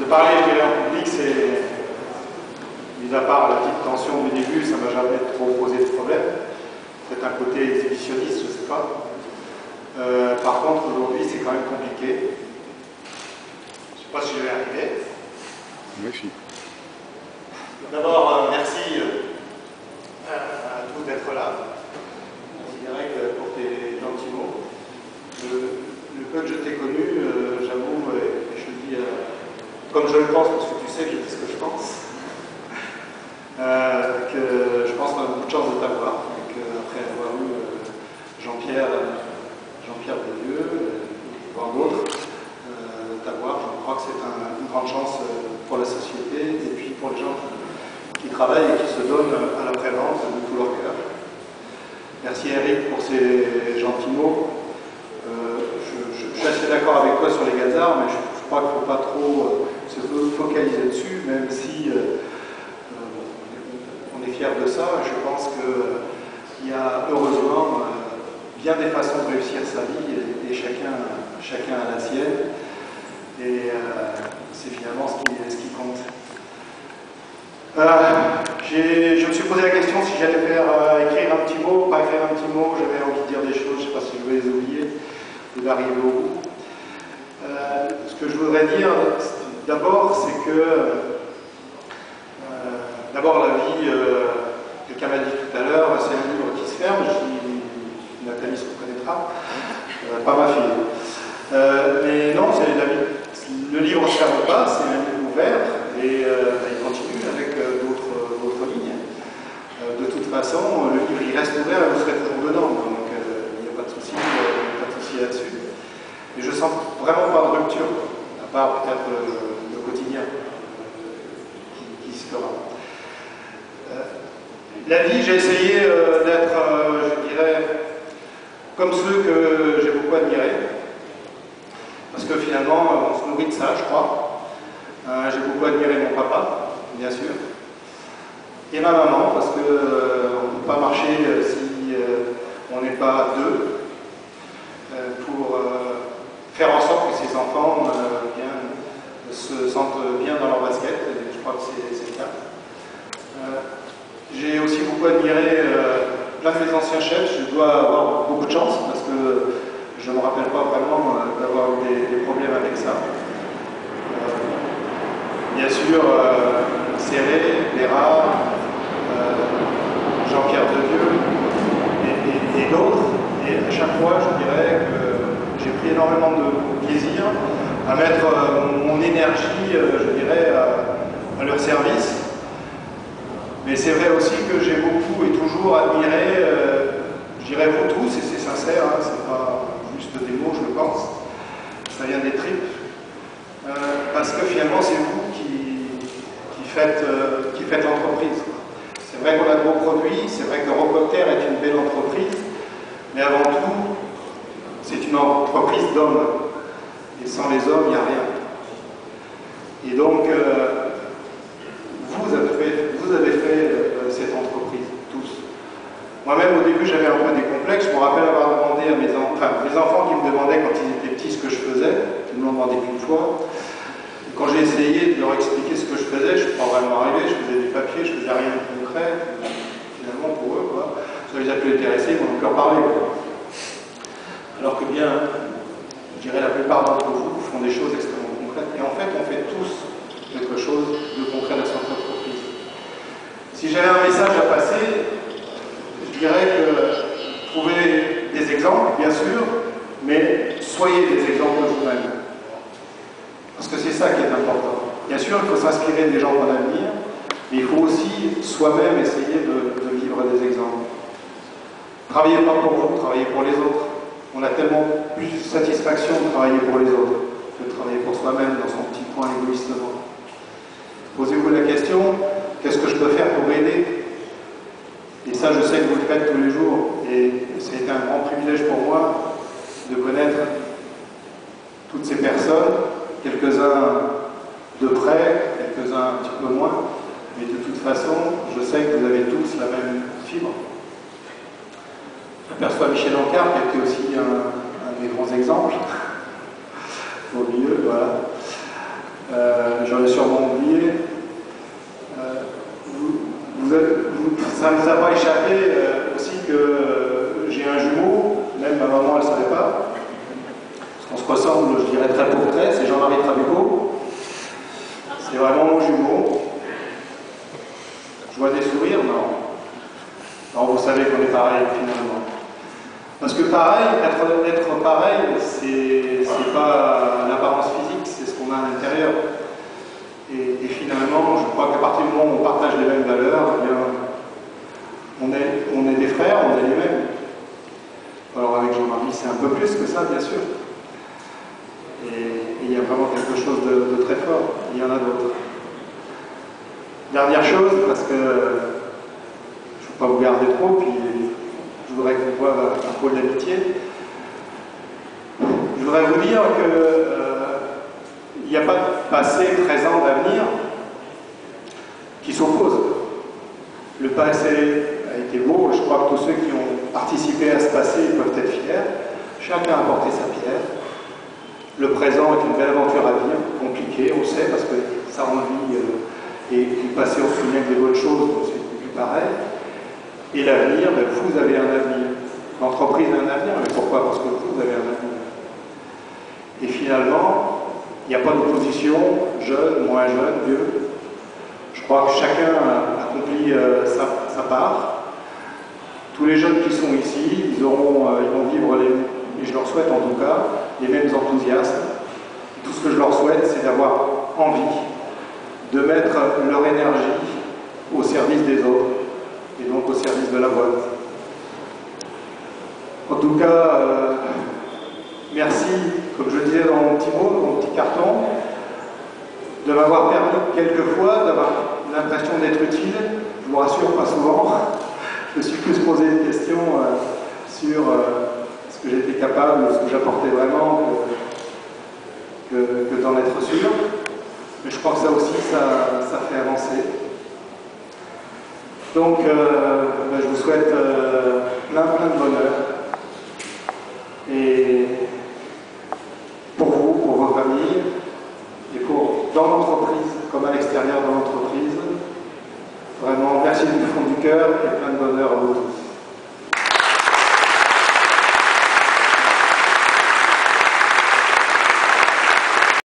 De parler, je dirais, en public, c'est, mis à part la petite tension du début, ça m'a jamais trop posé de problème. Peut-être un côté exhibitionniste, je ne sais pas. Par contre, aujourd'hui, c'est quand même compliqué. Je ne sais pas si je vais arriver. Merci. D'abord, merci à tous d'être là. Je dirais que pour tes gentils mots. Le peu que je t'ai connu, j'avoue, et je le dis comme je le pense, parce que tu sais que je dis ce que je pense, que je pense qu'on a beaucoup de chance de t'avoir, et qu'après avoir eu Jean-Pierre Desdieux, voire d'autres, t'avoir, je crois que c'est une grande chance pour la société et puis pour les gens qui travaillent et qui se donnent à la prévente de tout leur cœur. Merci Eric pour ces gentils mots. Je suis assez d'accord avec toi sur les gazards, mais je crois qu'il ne faut pas trop se focaliser dessus, même si on est fiers de ça. Je pense qu'il y a heureusement bien des façons de réussir sa vie et chacun a la sienne. Et c'est finalement ce qui compte. Je me suis posé la question si j'allais écrire un petit mot, pas écrire un petit mot, j'avais envie de dire des choses, je ne sais pas si je vais les oublier, ou d'arriver au bout. Ce que je voudrais dire d'abord, c'est que d'abord la vie, quelqu'un m'a dit tout à l'heure, c'est un livre qui se ferme, Nathalie se reconnaîtra, pas ma fille. Mais non, c'est la vie. Le livre ne se ferme pas, c'est un livre ouvert et il continue avec d'autres lignes. De toute façon, le livre il reste ouvert et vous serez toujours dedans, donc il n'y a pas de souci là-dessus. Et je sens vraiment pas de rupture, à part peut-être le quotidien qui se fera. La vie, j'ai essayé d'être, je dirais, comme ceux que j'ai beaucoup admirés. Parce que finalement, on se nourrit de ça, je crois. J'ai beaucoup admiré mon papa, bien sûr. Et ma maman, parce qu'on ne peut pas marcher si on n'est pas deux, pour faire en sorte que ces enfants se sentent bien dans leur basket. Et je crois que c'est le cas. J'ai aussi beaucoup admiré plein de mes anciens chefs. Je dois avoir beaucoup de chance, parce que je ne me rappelle pas vraiment d'avoir eu des problèmes avec ça. Bien sûr, Serré, Léra, Jean-Pierre Desdieux et d'autres. Et à chaque fois, je dirais que j'ai pris énormément de plaisir à mettre mon énergie, je dirais, à leur service. Mais c'est vrai aussi que j'ai beaucoup et toujours admiré, je dirais vous tous, et c'est sincère, hein, c'est pas juste des mots, je le pense, ça vient des tripes, parce que finalement c'est vous qui faites l'entreprise. C'est vrai qu'on a de beaux produits, c'est vrai que Eurocopter est une belle entreprise, mais avant tout, c'est une entreprise d'hommes, et sans les hommes, il n'y a rien. Et donc, vous avez fait cette entreprise, tous. Moi-même, au début, j'avais un peu des complexes. Je me rappelle avoir demandé à mes enfants qui me demandaient quand ils étaient petits ce que je faisais. Ils ne m'ont demandé qu'une fois. Et quand j'ai essayé de leur expliquer ce que je faisais, je ne suis pas vraiment arrivé. Je faisais des papiers, je faisais rien de concret. Finalement, pour eux, quoi. Ça les a plus intéressés, ils m'ont encore parlé, quoi. Alors que bien, je dirais, la plupart d'entre vous font des choses extrêmement concrètes. Et en fait, on fait tous quelque chose de concret dans cette entreprise. Si j'avais un message à passer, je dirais que trouvez des exemples, bien sûr, mais soyez des exemples de vous-même. Parce que c'est ça qui est important. Bien sûr, il faut s'inspirer des gens qu'on admire, mais il faut aussi soi-même essayer de vivre des exemples. Travaillez pas pour vous, travaillez pour les autres. On a tellement plus de satisfaction de travailler pour les autres que de travailler pour soi-même dans son petit coin égoïstement. Posez-vous la question, qu'est-ce que je peux faire pour aider? Et ça, je sais que vous le faites tous les jours. Et ça a été un grand privilège pour moi de connaître toutes ces personnes, quelques-uns de près, quelques-uns un petit peu moins. Mais de toute façon, je sais que vous avez tous la même fibre. J'aperçois Michel Ancard, qui était aussi un des grands exemples. Au milieu, voilà. j'en ai sûrement oublié. Ça ne vous a pas échappé aussi que j'ai un jumeau, même ma maman elle ne savait pas. Parce qu'on se ressemble, je dirais, trait pour trait, c'est Jean-Marie Trabucco. C'est vraiment mon jumeau. Je vois des sourires, non. Non, vous savez qu'on est pareil finalement. Parce que pareil, être pareil, c'est pas l'apparence physique, c'est ce qu'on a à l'intérieur. Et finalement, je crois qu'à partir du moment où on partage les mêmes valeurs, eh bien, on est des frères, on est les mêmes. Alors avec Jean-Marie, c'est un peu plus que ça, bien sûr. Et il y a vraiment quelque chose de très fort. Il y en a d'autres. Dernière chose, parce que je ne veux pas vous garder trop, puis je voudrais qu'on voit un pôle d'amitié. Je voudrais vous dire qu'il n'y a pas de passé, présent, d'avenir qui s'opposent. Le passé a été beau, je crois que tous ceux qui ont participé à ce passé peuvent être fiers. Chacun a apporté sa pierre. Le présent est une belle aventure à vivre, compliquée, on sait, parce que ça rend vie. Et du passé, on se souvient des bonnes choses, c'est plus pareil. Et l'avenir, ben, vous avez un avenir. L'entreprise a un avenir, mais pourquoi? Parce que vous avez un avenir. Et finalement, il n'y a pas d'opposition, jeune, moins jeune, vieux. Je crois que chacun accomplit sa part. Tous les jeunes qui sont ici, ils vont vivre, et je leur souhaite en tout cas, les mêmes enthousiasmes. Tout ce que je leur souhaite, c'est d'avoir envie de mettre leur énergie au service des autres, et donc au service de la boîte. En tout cas, merci, comme je le disais dans mon petit mot, dans mon petit carton, de m'avoir permis quelquefois d'avoir l'impression d'être utile. Je vous rassure, pas souvent. Je me suis plus posé des questions sur ce que j'étais capable, ce que j'apportais vraiment, que d'en être sûr. Mais je crois que ça aussi, ça fait avancer. Donc, ben, je vous souhaite plein de bonheur. Et pour vous, pour vos familles, et dans l'entreprise, comme à l'extérieur de l'entreprise, vraiment, merci du fond du cœur et plein de bonheur à vous tous.